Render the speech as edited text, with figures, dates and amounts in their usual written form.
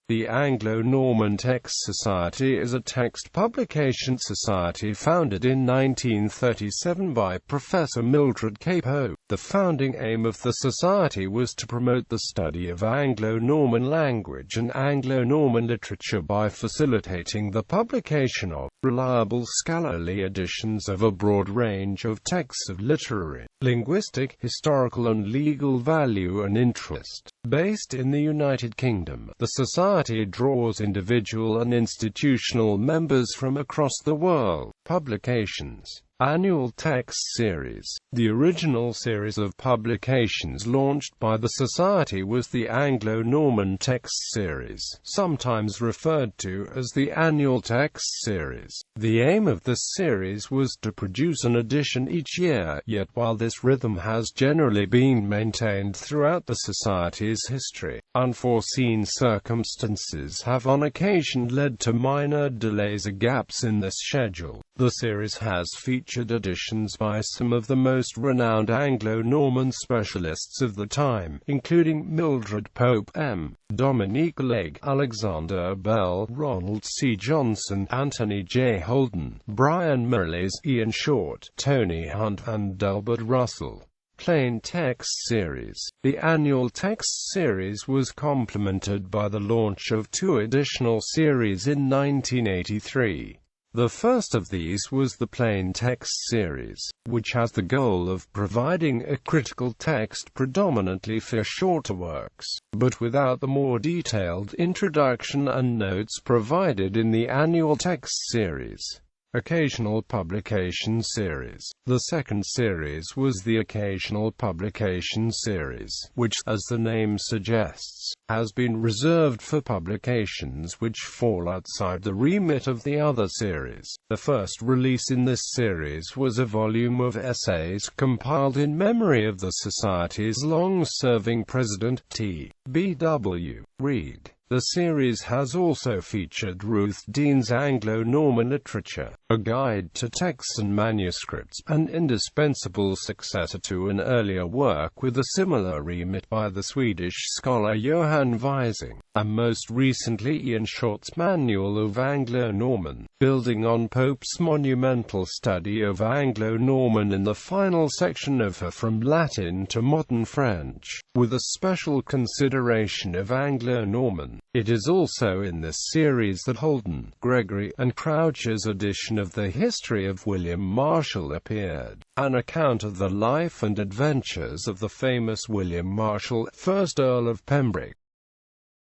The Anglo-Norman Text Society is a text publication society founded in 1937 by Professor Mildred K Pope. The founding aim of the society was to promote the study of Anglo-Norman language and Anglo-Norman literature by facilitating the publication of reliable scholarly editions of a broad range of texts of literary, linguistic, historical and legal value and interest. Based in the United Kingdom, the Society draws individual and institutional members from across the world. Publications. Annual Text Series. The original series of publications launched by the Society was the Anglo-Norman Text Series, sometimes referred to as the Annual Text Series. The aim of this series was to produce an edition each year, yet while this rhythm has generally been maintained throughout the Society's history, unforeseen circumstances have on occasion led to minor delays or gaps in this schedule. The series has featured editions by some of the most renowned Anglo-Norman specialists of the time, including Mildred Pope M., Dominique Legge, Alexander Bell, Ronald C. Johnson, Anthony J. Holden, Brian Mirrlees, Ian Short, Tony Hunt and Delbert Russell. Plain Text Series. The Annual Text Series was complemented by the launch of two additional series in 1983. The first of these was the Plain Text Series, which has the goal of providing a critical text predominantly for shorter works, but without the more detailed introduction and notes provided in the Annual Text Series. Occasional Publication Series. The second series was the Occasional Publication Series, which, as the name suggests, has been reserved for publications which fall outside the remit of the other series. The first release in this series was a volume of essays compiled in memory of the Society's long-serving president, T.B.W. Reid. The series has also featured Ruth Dean's Anglo-Norman Literature, a guide to texts and manuscripts, an indispensable successor to an earlier work with a similar remit by the Swedish scholar Johan Weising, and most recently Ian Short's Manual of Anglo-Norman, building on Pope's monumental study of Anglo-Norman in the final section of her From Latin to Modern French, with a special consideration of Anglo-Norman. It is also in this series that Holden, Gregory, and Croucher's edition of the History of William Marshall appeared, an account of the life and adventures of the famous William Marshall, 1st Earl of Pembroke.